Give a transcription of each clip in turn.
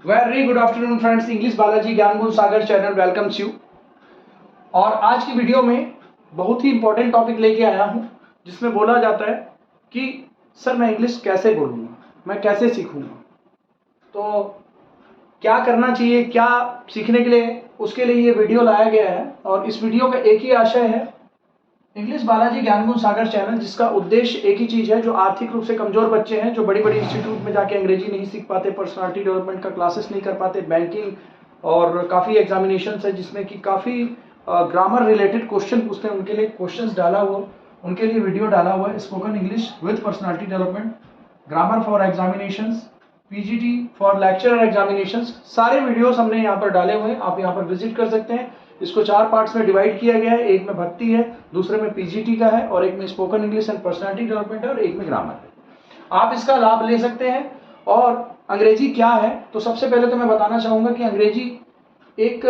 Very good afternoon friends, English Balaji ज्ञान गुण सागर channel welcomes you. और आज की वीडियो में बहुत ही इंपॉर्टेंट टॉपिक लेके आया हूँ जिसमें बोला जाता है कि सर मैं इंग्लिश कैसे बोलूँगा, मैं कैसे सीखूँगा, तो क्या करना चाहिए, क्या सीखने के लिए, उसके लिए ये वीडियो लाया गया है। और इस वीडियो का एक ही आशय है, इंग्लिश बालाजी ज्ञान गुण सागर चैनल, जिसका उद्देश्य एक ही चीज़ है, जो आर्थिक रूप से कमजोर बच्चे हैं, जो बड़ी बड़ी इंस्टीट्यूट में जाके अंग्रेजी नहीं सीख पाते, पर्सनालिटी डेवलपमेंट का क्लासेस नहीं कर पाते, बैंकिंग और काफ़ी एग्जामिनेशन है जिसमें कि काफ़ी ग्रामर रिलेटेड क्वेश्चन पूछते हैं, उनके लिए क्वेश्चंस डाला हुआ, उनके लिए वीडियो डाला हुआ है, spoken English with personality development, grammar for examinations, PGT for lecturer examinations, सारे वीडियोस हमने यहाँ पर डाले हुए हैं। आप यहाँ पर विजिट कर सकते हैं। इसको 4 पार्ट्स में डिवाइड किया गया है, एक में भक्ति है, दूसरे में पीजीटी का है, और एक में spoken English and personality development है, और एक में ग्रामर है। आप इसका लाभ ले सकते हैं। और अंग्रेजी क्या है, तो सबसे पहले तो मैं बताना चाहूँगा कि अंग्रेजी एक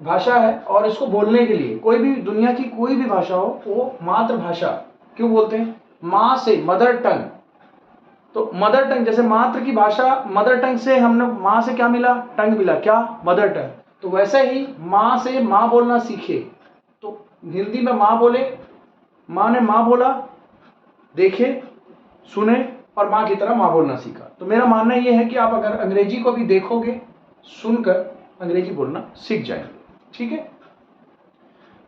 भाषा है, और इसको बोलने के लिए कोई भी, दुनिया की कोई भी भाषा हो, वो मातृभाषा क्यों बोलते हैं, माँ से, मदर टंग। तो मदर टंग, जैसे मातृ की भाषा, मदर टंग से हमने, माँ से क्या मिला, टंग मिला, क्या, मदर टंग। तो वैसे ही माँ से माँ बोलना सीखे, तो हिंदी में माँ बोले, माँ ने माँ बोला, देखे, सुने, और माँ की तरह माँ बोलना सीखा। तो मेरा मानना यह है कि आप अगर अंग्रेजी को भी देखोगे, सुनकर अंग्रेजी बोलना सीख जाएंगे। ठीक है,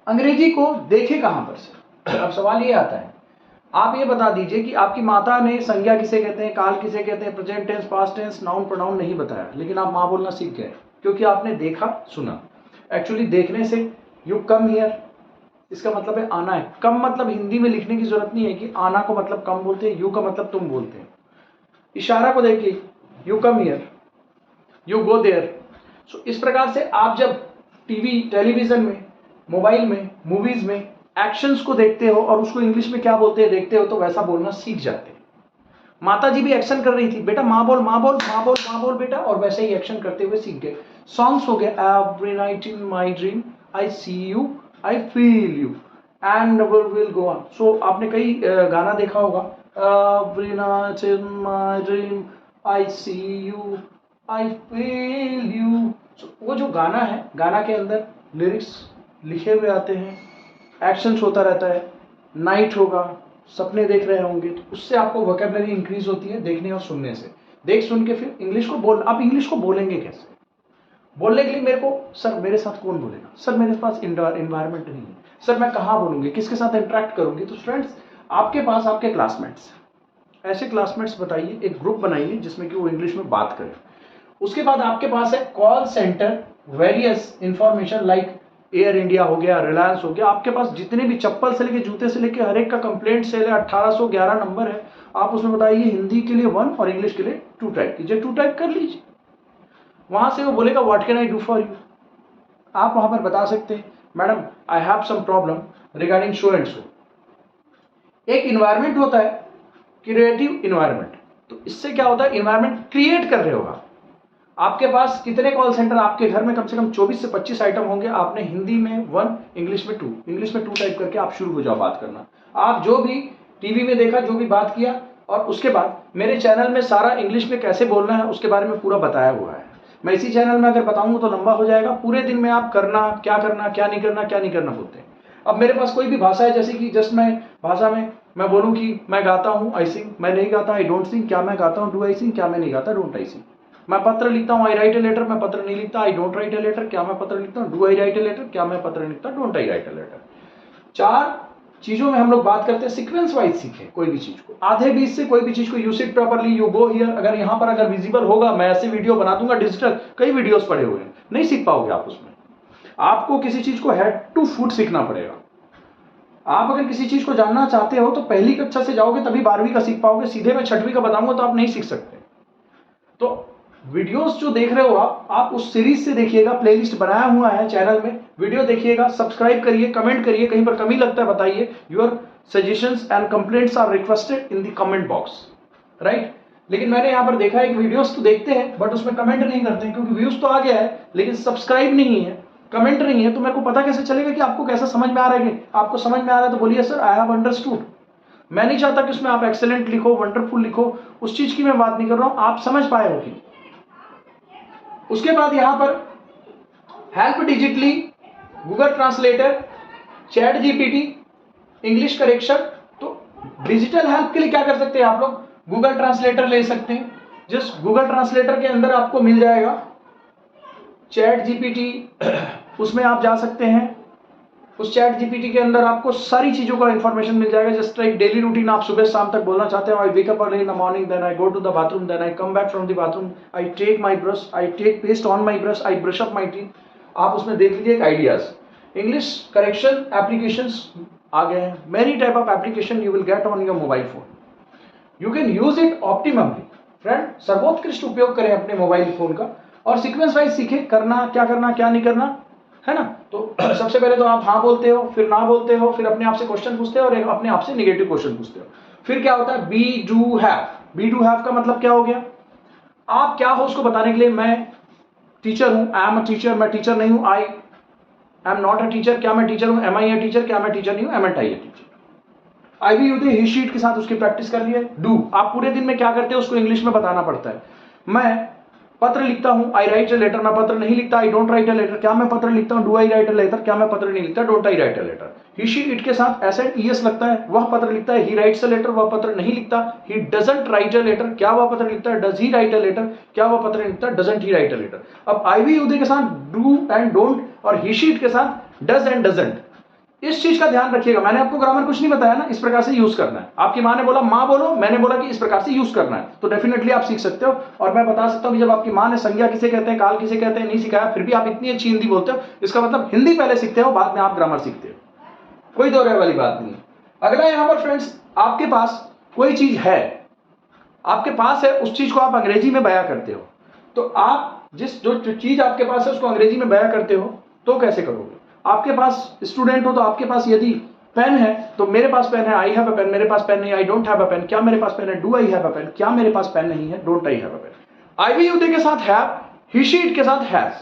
अंग्रेजी को देखे कहाँ पर से, अब सवाल ये आता है, आप ये बता दीजिए कि आपकी माता ने संज्ञा किसे कहते हैं, काल किसे कहते हैं, present tense, past tense, noun pronoun नहीं बताया, लेकिन आप माँ बोलना सीख गए क्योंकि आपने देखा, सुना। एक्चुअली देखने से, यू कम हियर, इसका मतलब है आना है। कम मतलब हिंदी में लिखने की जरूरत नहीं है कि आना को मतलब कम बोलते हैं, यू का मतलब तुम बोलते हैं। इशारा को देखिए, you come here, you go there. So इस प्रकार से आप जब टीवी, टेलीविजन में, मोबाइल में, मूवीज में एक्शंस को देखते हो और उसको इंग्लिश में क्या बोलते हैं देखते हो, तो वैसा बोलना सीख जाते हैं। माता जी भी एक्शन कर रही थी, बेटा माँ बोल, माँ बोल, माँ बोल, माँ बोल बेटा, और वैसे ही एक्शन करते हुए सीख गए। सॉन्ग्स हो गए, every night in my dream I see you, I feel you and will go on. So आपने कई गाना देखा होगा, every night in my dream I see you, I feel you. वो जो गाना है, गाना के अंदर लिरिक्स लिखे हुए आते हैं, एक्शंस होता रहता है, नाइट होगा, सपने देख रहे होंगे, तो उससे आपको वोकैबुलरी इंक्रीज होती है देखने और सुनने से। देख सुन के फिर इंग्लिश को बोल, आप इंग्लिश को बोलेंगे कैसे, बोलने के लिए मेरे को, सर मेरे साथ कौन बोलेगा, सर मेरे पास इन्वायरमेंट नहीं है, सर मैं कहाँ बोलूँगी, किसके साथ इंटरेक्ट करूँगी। तो फ्रेंड्स, आपके पास आपके क्लासमेट्स, ऐसे क्लासमेट्स बताइए, एक ग्रुप बनाइए जिसमें कि वो इंग्लिश में बात करें। उसके बाद आपके पास है call centre, various information like air India हो गया, रिलायंस हो गया, आपके पास जितने भी चप्पल से लेके जूते से लेके हर एक का कंप्लेंट सेल है, 1811 नंबर है। आप उसमें बताइए हिंदी के लिए 1 और इंग्लिश के लिए 2 टाइप कीजिए, 2 टाइप कर लीजिए। वहां से वो बोलेगा what can I do for you, आप वहां पर बता सकते हैं madam I have some problem regarding show and show. एक इन्वायरमेंट होता है, क्रिएटिव इन्वायरमेंट, तो इससे क्या होता है, इन्वायरमेंट क्रिएट कर रहे हो आप। आपके पास कितने कॉल सेंटर, आपके घर में कम से कम 24 से 25 आइटम होंगे। आपने हिंदी में 1, इंग्लिश में 2, इंग्लिश में 2 टाइप करके आप शुरू हो जाओ बात करना। आप जो भी टीवी में देखा, जो भी बात किया, और उसके बाद मेरे चैनल में सारा इंग्लिश में कैसे बोलना है उसके बारे में पूरा बताया हुआ है। मैं इसी चैनल में अगर बताऊंगा तो लंबा हो जाएगा, पूरे दिन में आप करना, क्या नहीं करना, क्या नहीं करना बोलते हैं। अब मेरे पास कोई भी भाषा है, जैसे कि जस्ट मैं भाषा में मैं बोलूँ कि मैं गाता हूँ, आई सिंग, मैं नहीं गाता, आई डोंट सिंग, क्या मैं गाता हूँ, डू आई सिंग, क्या मैं नहीं गाता, डोंट आई सिंग। मैं पत्र लिखता हूँ, आई राइट ए लेटर, मैं पत्र नहीं लिखता, I don't write a letter, क्या मैं पत्र लिखता हूँ, do I write a letter, क्या मैं पत्र लिखता, don't I write a letter. 4 चीजों में हम लोग बात करते हैं, सीक्वेंस वाइज सीखें कोई भी चीज को, आधे बीच से कोई भी चीज को, you sit properly, you go here. अगर यहाँ पर अगर विजिबल होगा, मैं ऐसे वीडियो बना दूंगा डिजिटल, कई वीडियोस पड़े हुए हैं, नहीं सीख पाओगे आप उसमें। आपको किसी चीज को हेड टू फुट सीखना पड़ेगा। आप अगर किसी चीज को जानना चाहते हो तो पहली कक्षा से जाओगे तभी 12वीं का सीख पाओगे, सीधे मैं 6वीं का बताऊंगा तो आप नहीं सीख सकते। तो वीडियोस जो देख रहे हो आप उस सीरीज से देखिएगा, प्लेलिस्ट बनाया हुआ है चैनल में, वीडियो देखिएगा, सब्सक्राइब करिए, कमेंट करिए, कहीं पर कमी लगता है बताइए। Your suggestions and complaints are requested in the comment box, right. लेकिन मैंने यहाँ पर देखा है कि वीडियोस तो देखते हैं बट उसमें कमेंट नहीं करते हैं, क्योंकि व्यूज तो आ गया है लेकिन सब्सक्राइब नहीं है, कमेंट नहीं है, तो मेरे को पता कैसे चलेगा कि आपको कैसा समझ में आ रहा है। आपको समझ में आ रहा है तो बोलिए सर आई हैव अंडरस्टूड। मैं नहीं चाहता कि उसमें आप एक्सेलेंट लिखो, वंडरफुल लिखो, उस चीज की मैं बात नहीं कर रहा हूं, आप समझ पाए हो कि उसके बाद यहाँ पर help digitally, Google translator, chat GPT, English correction. तो डिजिटल हेल्प के लिए क्या कर सकते हैं आप लोग, गूगल ट्रांसलेटर ले सकते हैं। जिस गूगल ट्रांसलेटर के अंदर आपको मिल जाएगा चैट जीपीटी, उसमें आप जा सकते हैं। उस चैट जीपीटी के अंदर आपको सारी चीजों का इंफॉर्मेशन मिल जाएगा। जस्ट एक डेली रूटीन आप सुबह शाम तक बोलना चाहते हो, I wake up early in the morning, then I go to the bathroom, then I come back from the bathroom, I take my brush, I take paste on my brush, I brush up my teeth. आप उसमें देख लीजिए एक ideas. English correction applications आ गए हैं, many type of application you will get on your mobile phone, you can use it optimally. Friend, सर्वोत्कृष्ट उपयोग करें अपने मोबाइल फोन का और सीक्वेंस वाइज सीखें करना क्या नहीं करना, है ना। तो सबसे पहले तो आप हाँ बोलते हो, फिर ना बोलते हो, फिर अपने आप से क्वेश्चन पूछते हो और अपने आप से नेगेटिव क्वेश्चन पूछते हो। फिर क्या होता है, be do have. Be do have का मतलब क्या हो गया, आप क्या हो उसको बताने के लिए मैं टीचर हूं, आई एम अ टीचर, मैं टीचर नहीं हूं, I am not a teacher, क्या मैं टीचर हूं, एम आई ए टीचर, क्या मैं टीचर नहीं हूं, am aren't I a teacher. I we use he she it के साथ उसकी प्रैक्टिस कर लिया। डू, आप पूरे दिन में क्या करते हो उसको इंग्लिश में बताना पड़ता है। मैं पत्र लिखता हूं, आई राइट अ लेटर, मैं पत्र नहीं लिखता, I don't write a letter, क्या मैं पत्र लिखता हूं, do I write a letter, क्या मैं पत्र नहीं लिखता, don't I write a letter. He she it के साथ एस एंड ईएस लगता है, वह पत्र लिखता है, ही राइट्स अ लेटर, वह पत्र नहीं लिखता, he doesn't write a letter, क्या वह पत्र लिखता है, does he write a letter, क्या वह पत्र नहीं लिखता, doesn't he write a letter. अब आई वी यूज के साथ डू एंड डोंट और ही शी इट के साथ डज एंड डजंट। इस चीज का ध्यान रखिएगा, मैंने आपको ग्रामर कुछ नहीं बताया ना, इस प्रकार से यूज करना है। आपकी माँ ने बोला माँ बोलो, मैंने बोला कि इस प्रकार से यूज करना है, तो डेफिनेटली आप सीख सकते हो। और मैं बता सकता हूं कि जब आपकी माँ ने संज्ञा किसे कहते हैं, काल किसे कहते हैं नहीं सिखाया, फिर भी आप इतनी अच्छी हिंदी बोलते हो, इसका मतलब हिंदी पहले सीखते हो, बाद में आप ग्रामर सीखते हो, कोई दो राय वाली बात नहीं है। अगला यहां पर फ्रेंड्स, आपके पास कोई चीज है, आपके पास है, उस चीज को आप अंग्रेजी में बयां करते हो, तो आप जो चीज आपके पास है उसको अंग्रेजी में बयां करते हो तो कैसे करोगे। आपके पास स्टूडेंट हो तो आपके पास यदि पेन है तो मेरे पास पेन है, आई हैव अ पेन, मेरे पास पेन नहीं, I don't have a pen, क्या मेरे पास पेन है, do I have a pen, क्या मेरे पास पेन नहीं है, don't I have a pen. I वी यूदे के साथ हैव, ही शीट के साथ हैज,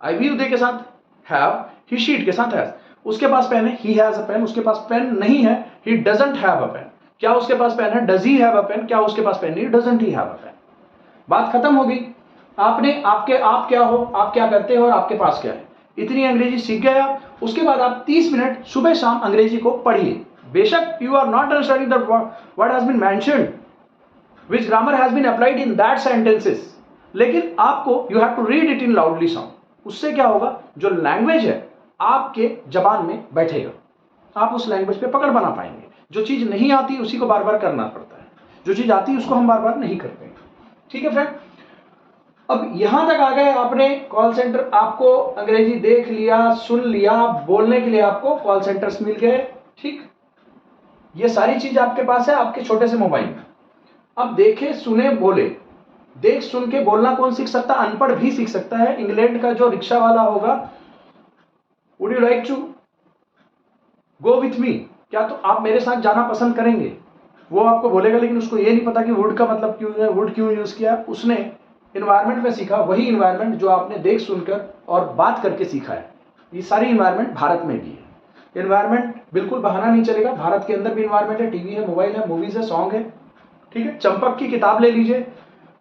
आई वी यूदे के साथ हैव, ही शीट के साथ हैज। उसके पास पेन है, ही हैज अ पेन, उसके पास पेन नहीं है, he doesn't have a pen, क्या उसके पास पेन है, does he have a pen, क्या उसके पास पेन नहीं, doesn't he have a pen. बात खत्म हो गई। आपने आप क्या हो, आप क्या करते हो और आपके पास क्या है, इतनी अंग्रेजी सीख गए आप। उसके बाद आप 30 मिनट सुबह शाम अंग्रेजी को पढ़िए। बेशक you are not understanding the word has been mentioned which grammar has been applied in that sentences, लेकिन आपको you have to read it in loudly sound. उससे क्या होगा, जो लैंग्वेज है आपके जबान में बैठेगा, आप उस लैंग्वेज पे पकड़ बना पाएंगे। जो चीज नहीं आती उसी को बार बार करना पड़ता है, जो चीज आती है उसको हम बार बार नहीं करते। ठीक है फ्रेंड, अब यहां तक आ गए, आपने कॉल सेंटर, आपको अंग्रेजी देख लिया, सुन लिया, बोलने के लिए आपको कॉल सेंटर्स मिल गए। ठीक, ये सारी चीज आपके पास है आपके छोटे से मोबाइल में। अब देखे सुने बोले, देख सुन के बोलना कौन सीख सकता, अनपढ़ भी सीख सकता है। इंग्लैंड का जो रिक्शा वाला होगा, would you like to go with me, क्या तो आप मेरे साथ जाना पसंद करेंगे, वो आपको बोलेगा, लेकिन उसको ये नहीं पता कि वुड का मतलब क्यों है, वुड क्यों यूज किया। उसने इन्वायरमेंट में सीखा वही इन्वायरमेंट जो आपने देख सुनकर और बात करके सीखा है। ये सारी इन्वायरमेंट भारत में भी है। इन्वायरमेंट बिल्कुल बहाना नहीं चलेगा, भारत के अंदर भी इन्वायरमेंट है, टीवी है, मोबाइल है, मूवीज है, सॉन्ग है। ठीक है, चंपक की किताब ले लीजिए।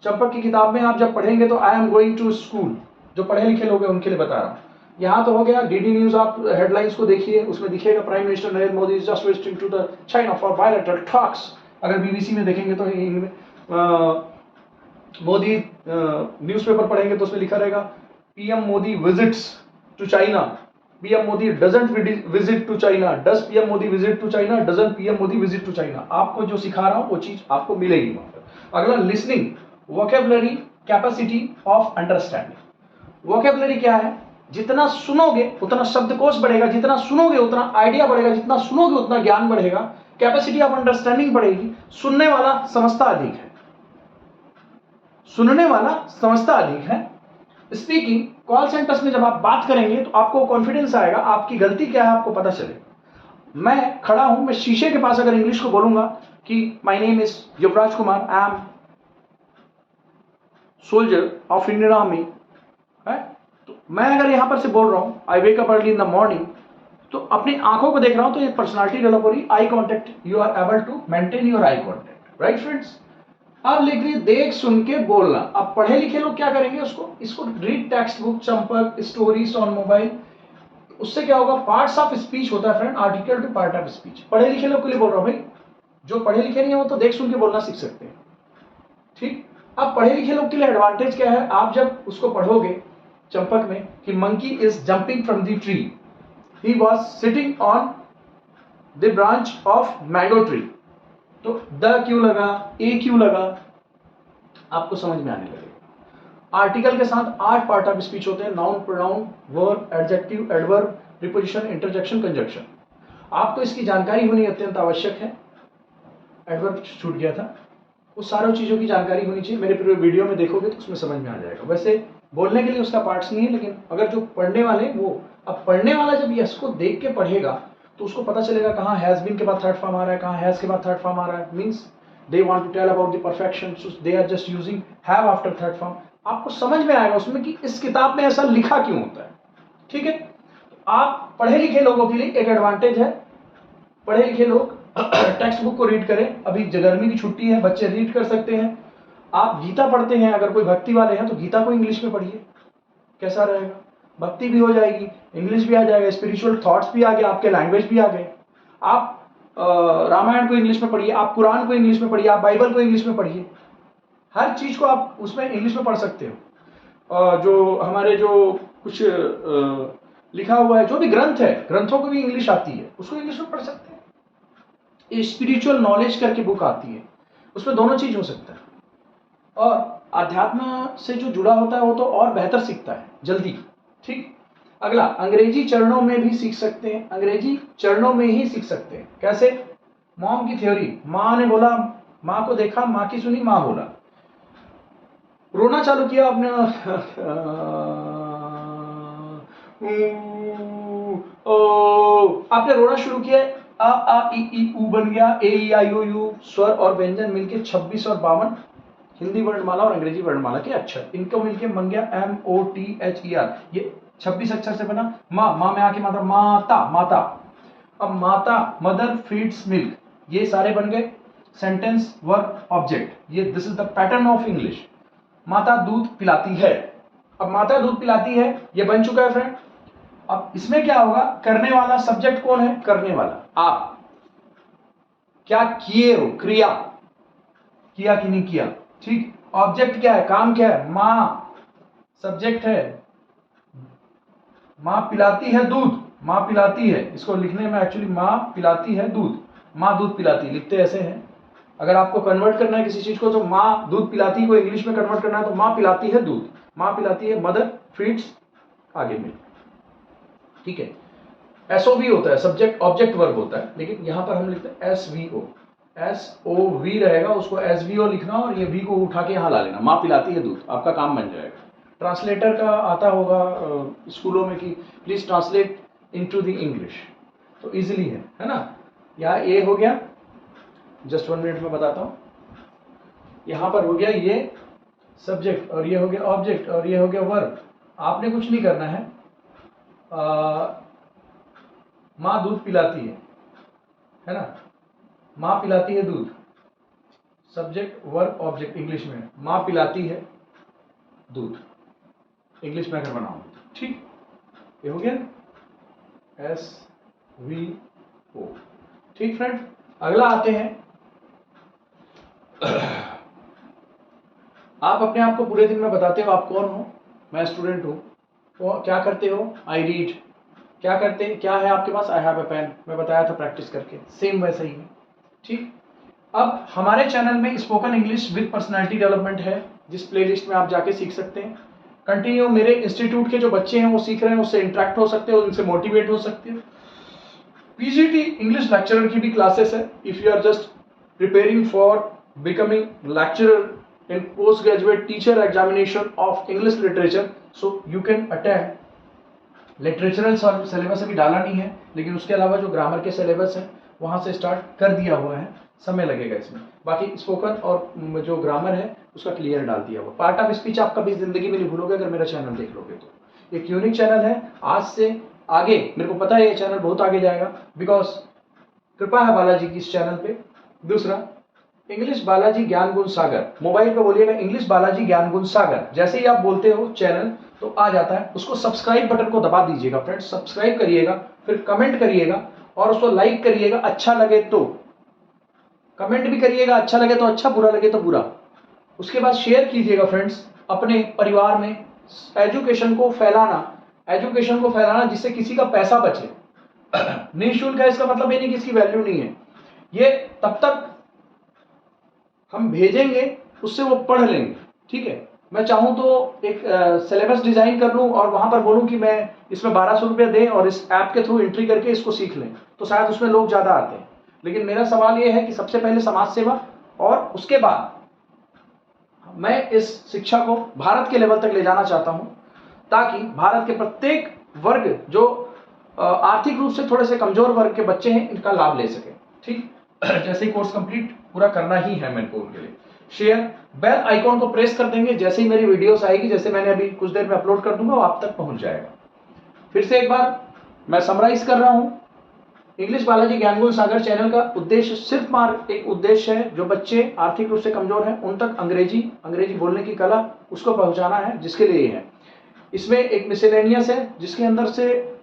चंपक की किताब में आप जब पढ़ेंगे तो I am going to school, जो पढ़े लिखे लोग हैं उनके लिए बता रहा हूँ। यहाँ तो हो गया डीडी न्यूज, आप हेडलाइंस को देखिए, उसमें दिखेगा prime minister Narendra Modi is just visiting to the China for bilateral talks. अगर बीबीसी में देखेंगे तो मोदी न्यूज़पेपर पढ़ेंगे तो उसमें लिखा रहेगा PM Modi visits to China, PM Modi doesn't visit to China, does PM Modi visit to China, doesn't PM Modi visit to China. आपको जो सिखा रहा हूं वो चीज आपको मिलेगी वहां पर। अगला listening, vocabulary, capacity of understanding. Vocabulary क्या है, जितना सुनोगे उतना शब्दकोश बढ़ेगा, जितना सुनोगे उतना आइडिया बढ़ेगा, जितना सुनोगे उतना ज्ञान बढ़ेगा। कैपेसिटी ऑफ अंडरस्टैंडिंग बढ़ेगी, सुनने वाला समझता अधिक है, सुनने वाला समझता अधिक है। स्पीकिंग, कॉल सेंटर्स में जब आप बात करेंगे तो आपको कॉन्फिडेंस आएगा, आपकी गलती क्या है आपको पता चलेगा। मैं खड़ा हूं, मैं शीशे के पास अगर इंग्लिश को बोलूंगा कि my name is Yuvraj Kumar, I am soldier of Indian army, है, तो मैं अगर यहां पर से बोल रहा हूं I wake up early in the morning, तो अपनी आंखों को देख रहा हूं, तो ये पर्सनालिटी डेवलप हो रही, eye contact, you are able to maintain your eye contact, right friends. अब लिख रही देख सुन के बोलना। अब पढ़े लिखे लोग क्या करेंगे, इसको read text book, Champak, stories on mobile. उससे क्या होगा, पार्ट्स ऑफ स्पीच होता है friend, article two part of speech. पढ़े लिखे लोग के लिए बोल रहा हूं भाई, जो पढ़े लिखे नहीं है वो तो देख सुन के बोलना सीख सकते हैं। ठीक। अब पढ़े लिखे लोग के लिए एडवांटेज क्या है, आप जब उसको पढ़ोगे चंपक में कि monkey is jumping from the tree, he was sitting on the branch of mango tree, तो द क्यों लगा, ए क्यों लगा, आपको समझ में आने लगेगा। आर्टिकल के साथ 8 पार्ट ऑफ स्पीच होते हैं, noun, pronoun, verb, adjective, adverb, preposition, interjection, conjunction. आपको इसकी जानकारी होनी अत्यंत आवश्यक है। एडवर्ब छूट गया था, उस सारी चीज़ों की जानकारी होनी चाहिए। मेरे पूरे वीडियो में देखोगे तो उसमें समझ में आ जाएगा। वैसे बोलने के लिए उसका पार्ट्स नहीं है, लेकिन अगर जो पढ़ने वाले वो, अब पढ़ने वाला जब यस को देख के पढ़ेगा तो उसको पता चलेगा कहाँ हैज बीन के बाद थर्ड फॉर्म आ रहा है, कहाँ हैज के बाद थर्ड फॉर्म आ रहा है। Means they want to tell about the perfection, so they are just using have after third form. आपको समझ में आएगा उसमें कि इस किताब में ऐसा लिखा क्यों होता है। ठीक है, आप पढ़े लिखे लोगों के लिए एक एडवांटेज है, पढ़े लिखे लोग टेक्स्ट बुक को रीड करें। अभी गर्मी की छुट्टी है, बच्चे रीड कर सकते हैं। आप गीता पढ़ते हैं, अगर कोई भक्ति वाले हैं तो गीता को इंग्लिश में पढ़िए, कैसा रहेगा, भक्ति भी हो जाएगी, इंग्लिश भी आ जाएगा, स्पिरिचुअल थॉट्स भी आ गए, आपके लैंग्वेज भी आ गए। आप रामायण को इंग्लिश में पढ़िए, आप कुरान को इंग्लिश में पढ़िए, आप बाइबल को इंग्लिश में पढ़िए। हर चीज को आप उसमें इंग्लिश में पढ़ सकते हो। जो हमारे जो कुछ लिखा हुआ है, जो भी ग्रंथ है, ग्रंथों को भी इंग्लिश आती है, उसको इंग्लिश में पढ़ सकते हैं। स्पिरिचुअल नॉलेज करके बुक आती है, उसमें दोनों चीज हो सकता है। और अध्यात्म से जो जुड़ा होता है वो तो और बेहतर सीखता है जल्दी। ठीक। अगला, अंग्रेजी चरणों में भी सीख सकते हैं, अंग्रेजी चरणों में ही सीख सकते हैं। कैसे, मॉम की थ्योरी, माँ ने बोला, माँ को देखा, माँ की सुनी, माँ बोला, रोना चालू किया आपने, आपने रोना शुरू किया, आ ई ऊ बन गया, ए ई आई ओ यू, स्वर और व्यंजन मिलके 26 और 52 हिंदी वर्णमाला और अंग्रेजी वर्णमाला के अक्षर, इनको मिलके बन गया MOTHER। ये 26 अक्षर से बना। माँ, माँ में आके माता, माता, माता। अब माता, मदर फीड्स मिल्क, ये सारे बन गए सेंटेंस, वर्ब, ऑब्जेक्ट। ये this is the pattern of English. माता दूध पिलाती है, अब माता दूध पिलाती है, ये बन चुका है फ्रेंड। अब इसमें क्या होगा, करने वाला, सब्जेक्ट कौन है, करने वाला आप, क्या किए हो, क्रिया, किया कि नहीं किया। ठीक। ऑब्जेक्ट क्या है, काम क्या है, माँ, सब्जेक्ट है, माँ पिलाती है दूध, माँ पिलाती है, इसको लिखने में एक्चुअली माँ पिलाती है दूध, माँ दूध पिलाती, लिखते ऐसे हैं। अगर आपको कन्वर्ट करना है किसी चीज को तो माँ दूध पिलाती को इंग्लिश में कन्वर्ट करना है तो माँ पिलाती है दूध, माँ पिलाती है, मदर फीड्स, आगे में। ठीक है। SOV होता है, सब्जेक्ट ऑब्जेक्ट वर्ब होता है, लेकिन यहां पर हम लिखते हैं SVO, SOV रहेगा, उसको SVO लिखना और ये V को उठा के यहां ला लेना, माँ पिलाती है दूध, आपका काम बन जाएगा। ट्रांसलेटर का आता होगा स्कूलों में कि please translate into the English, तो इजीली है ना। यहाँ ए हो गया, जस्ट 1 मिनट में बताता हूँ। यहाँ पर हो गया ये सब्जेक्ट और ये हो गया ऑब्जेक्ट और ये हो गया वर्ब। आपने कुछ नहीं करना है, माँ दूध पिलाती है ना, माँ पिलाती है दूध, सब्जेक्ट वर्ब ऑब्जेक्ट इंग्लिश में, माँ पिलाती है दूध, इंग्लिश में अगर बनाऊं। ठीक, ये हो गया SVO। ठीक फ्रेंड, अगला आते हैं। आप अपने आप को पूरे दिन में बताते हो आप कौन हो, मैं स्टूडेंट हूँ, तो क्या करते हो, आई रीड, क्या करते हैं, क्या है आपके पास, आई हैव अ पेन, मैं बताया था प्रैक्टिस करके, सेम वैसा ही है। ठीक। अब हमारे चैनल में spoken English with personality development है, जिस प्लेलिस्ट में आप जाके सीख सकते हैं। कंटिन्यू मेरे इंस्टीट्यूट के जो बच्चे हैं वो सीख रहे हैं, उससे इंटरेक्ट हो सकते हो, उनसे मोटिवेट हो सकते हो। PGT इंग्लिश लेक्चरर की भी क्लासेस है, if you are just preparing for becoming lecturer in postgraduate teacher examination of English literature, so you can attend। लिटरेचरल सिलेबस अभी डाला नहीं है, लेकिन उसके अलावा जो ग्रामर के सिलेबस है वहां से स्टार्ट कर दिया हुआ है, समय लगेगा इसमें। बाकी स्पोकन और जो ग्रामर है उसका क्लियर डाल दिया हुआ। पार्ट ऑफ स्पीच आप कभी जिंदगी में नहीं भूलोगे अगर मेरा चैनल देख लोगे तो। एक यूनिक चैनल है, आज से आगे मेरे को पता है ये चैनल बहुत आगे जाएगा, बिकॉज कृपा है बालाजी की इस चैनल पे। दूसरा, इंग्लिश बालाजी ज्ञान गुण सागर, मोबाइल पे बोलिएगा इंग्लिश बालाजी ज्ञान गुण सागर। जैसे ही आप बोलते हो चैनल तो आ जाता है, उसको सब्सक्राइब बटन को दबा दीजिएगा फ्रेंड्स, सब्सक्राइब करिएगा, फिर कमेंट करिएगा और उसको लाइक करिएगा, अच्छा लगे तो कमेंट भी करिएगा, अच्छा लगे तो अच्छा, बुरा लगे तो बुरा। उसके बाद शेयर कीजिएगा फ्रेंड्स अपने परिवार में। एजुकेशन को फैलाना जिससे किसी का पैसा बचे। निःशुल्क है इसका मतलब ये नहीं कि इसकी वैल्यू नहीं है, ये तब तक हम भेजेंगे उससे वो पढ़ लेंगे, ठीक है। मैं चाहूँ तो एक सिलेबस डिजाइन कर लूँ और वहां पर बोलूँ कि मैं इसमें 1200 रुपये दें और इस ऐप के थ्रू एंट्री करके इसको सीख लें, तो शायद उसमें लोग ज़्यादा आते हैं। लेकिन मेरा सवाल ये है कि सबसे पहले समाज सेवा और उसके बाद मैं इस शिक्षा को भारत के लेवल तक ले जाना चाहता हूँ, ताकि भारत के प्रत्येक वर्ग जो आर्थिक रूप से थोड़े से कमजोर वर्ग के बच्चे हैं इनका लाभ ले सके, ठीक। जैसे ही कोर्स कंप्लीट पूरा करना ही है मेरे को उनके लिए। शेयर, बेल आइकॉन को प्रेस कर देंगे, जैसे ही मेरी वीडियोस आएगी, जैसे मैंने अभी कुछ देर में अपलोड कर दूंगा, वो आप तक पहुंच जाएगा। फिर से एक बार मैं समराइज कर रहा हूं, इंग्लिश बालाजी ज्ञान गुण सागर चैनल का उद्देश्य सिर्फ एक उद्देश्य है, जो बच्चे आर्थिक रूप से कमजोर हैं उन तक अंग्रेजी बोलने की कला उसको पहुंचाना है, जिसके लिए है। इसमें एक मिसेलेनियस है जिसके अंदर से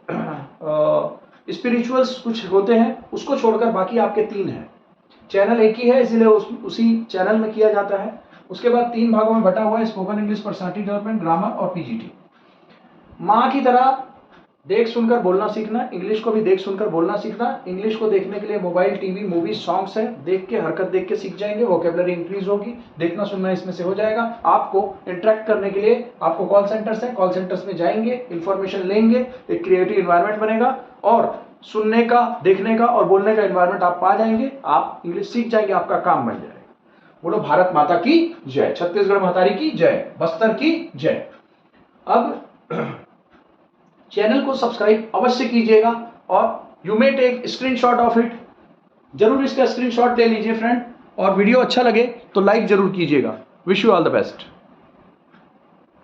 स्पिरिचुअल्स कुछ होते हैं, उसको छोड़कर बाकी आपके 3 हैं। चैनल एक ही है इसलिए उसी चैनल में किया जाता है। उसके बाद 3 भागों में बटा हुआ है, spoken English, personality development, grammar और पीजीटी। माँ की तरह देख सुनकर बोलना सीखना, इंग्लिश को भी देख सुनकर बोलना सीखना। इंग्लिश को देखने के लिए मोबाइल, टीवी, मूवी, सॉन्ग्स है, देख के हरकत देख के सीख जाएंगे, वोकेबलरी इंक्रीज होगी, देखना सुनना इसमें से हो जाएगा। आपको इंटरेक्ट करने के लिए आपको कॉल सेंटर्स है, कॉल सेंटर्स में जाएंगे, इंफॉर्मेशन लेंगे, एक क्रिएटिव इन्वायरमेंट बनेगा और सुनने का, देखने का और बोलने का एनवायरनमेंट आप पा जाएंगे, आप इंग्लिश सीख जाएंगे, आपका काम बन जाएगा। बोलो भारत माता की जय, छत्तीसगढ़ महतारी की जय, बस्तर की जय। अब चैनल को सब्सक्राइब अवश्य कीजिएगा और you may take screenshot of it, जरूर इसका स्क्रीनशॉट ले लीजिए फ्रेंड, और वीडियो अच्छा लगे तो लाइक जरूर कीजिएगा। Wish you all the best.